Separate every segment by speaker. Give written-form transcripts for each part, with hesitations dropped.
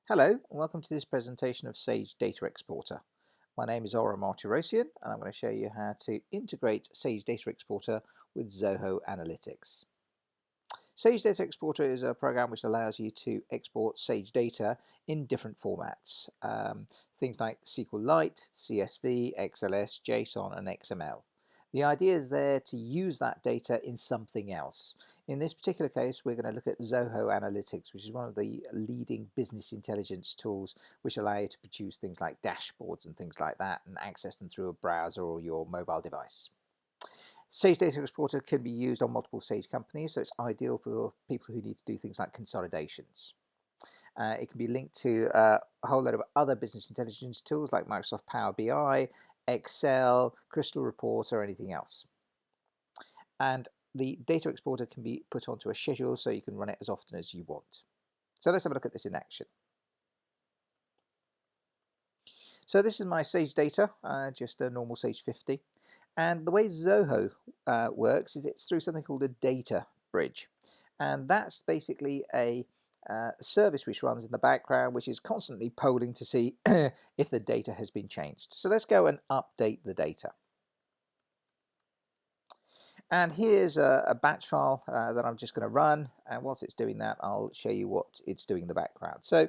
Speaker 1: Hello, and welcome to this presentation of Sage Data Exporter. My name is Ara Martirossian, and I'm going to show you how to integrate Sage Data Exporter with Zoho Analytics. Sage Data Exporter is a program which allows you to export Sage data in different formats. Things like SQLite, CSV, XLS, JSON, and XML. The idea is there to use that data in something else. In this particular case, we're going to look at Zoho Analytics, which is one of the leading business intelligence tools which allow you to produce things like dashboards and things like that and access them through a browser or your mobile device. Sage Data Exporter can be used on multiple Sage companies, so it's ideal for people who need to do things like consolidations. It can be linked to a whole load of other business intelligence tools like Microsoft Power BI, Excel, Crystal Report, or anything else. And the data exporter can be put onto a schedule so you can run it as often as you want. So let's have a look at this in action. So this is my Sage data, just a normal Sage 50. And the way Zoho works is it's through something called a data bridge. And that's basically a service which runs in the background, which is constantly polling to see if the data has been changed. So let's go and update the data. And here's a batch file that I'm just going to run. And whilst it's doing that, I'll show you what it's doing in the background. So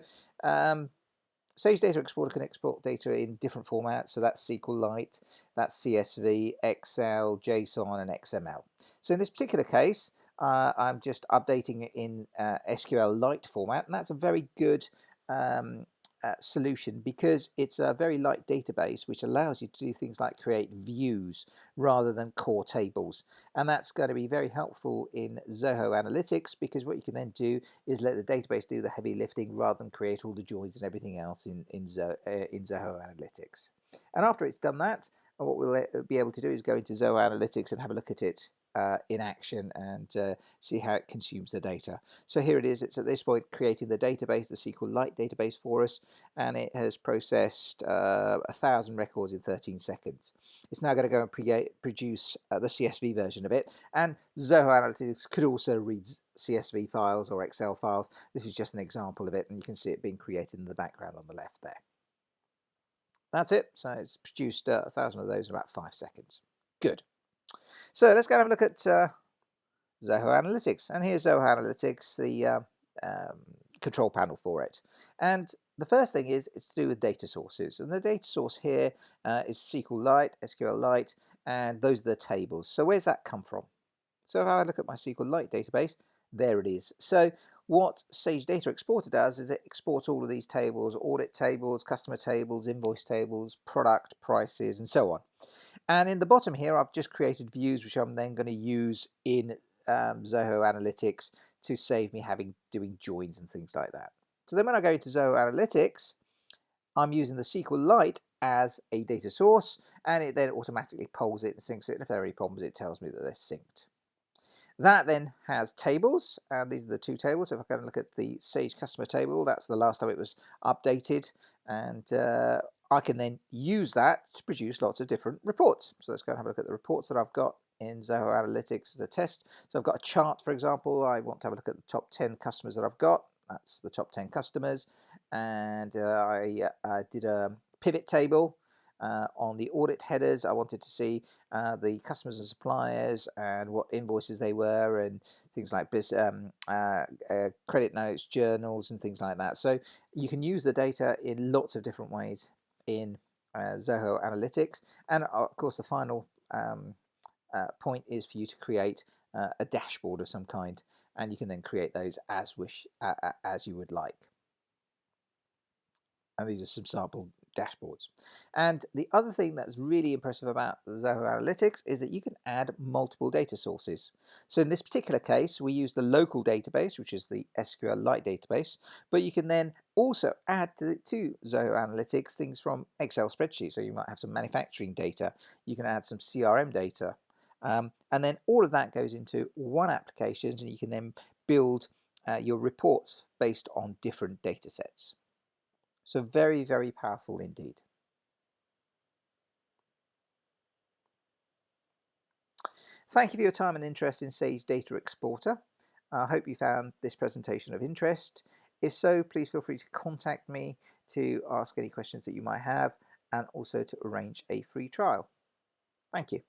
Speaker 1: Sage Data Exporter can export data in different formats. So that's SQLite, that's CSV, Excel, JSON, and XML. So in this particular case, I'm just updating it in SQLite format, and that's a very good solution because it's a very light database which allows you to do things like create views rather than core tables, and that's going to be very helpful in Zoho Analytics because what you can then do is let the database do the heavy lifting rather than create all the joins and everything else in Zoho Analytics. And after it's done that, what we'll be able to do is go into Zoho Analytics and have a look at it in action and see how it consumes the data. So here it is. It's at this point creating the database, the SQLite database for us, and it has processed 1,000 records in 13 seconds. It's now going to go and produce the CSV version of it, and Zoho Analytics could also read CSV files or Excel files. This is just an example of it, and you can see it being created in the background on the left there. That's it. So it's produced 1,000 of those in about 5 seconds. Good. So let's go and have a look at Zoho Analytics. And here's Zoho Analytics, the control panel for it. And the first thing is it's to do with data sources. And the data source here is SQLite, and those are the tables. So where's that come from? So if I look at my SQLite database, there it is. So what Sage Data Exporter does is it exports all of these tables, audit tables, customer tables, invoice tables, product prices, and so on. And in the bottom here, I've just created views, which I'm then going to use in Zoho Analytics to save me doing joins and things like that. So then when I go into Zoho Analytics, I'm using the SQLite as a data source, and it then automatically polls it and syncs it. And if there are any problems, it tells me that they're synced. That then has tables, and these are the two tables. So if I go and look at the Sage customer table, that's the last time it was updated, and I can then use that to produce lots of different reports. So let's go and have a look at the reports that I've got in Zoho Analytics as a test. So I've got a chart, for example. I want to have a look at the top 10 customers that I've got. That's the top 10 customers. And I did a pivot table. On the audit headers, I wanted to see the customers and suppliers and what invoices they were and things like credit notes, journals, and things like that. So you can use the data in lots of different ways in Zoho Analytics. And of course, the final point is for you to create a dashboard of some kind, and you can then create those as you would like. And these are some sample dashboards. And the other thing that's really impressive about Zoho Analytics is that you can add multiple data sources. So in this particular case, we use the local database, which is the SQLite database, but you can then also add to Zoho Analytics things from Excel spreadsheets. So you might have some manufacturing data, you can add some CRM data, and then all of that goes into one application, and you can then build your reports based on different data sets. So very, very powerful indeed. Thank you for your time and interest in Sage Data Exporter. I hope you found this presentation of interest. If so, please feel free to contact me to ask any questions that you might have and also to arrange a free trial. Thank you.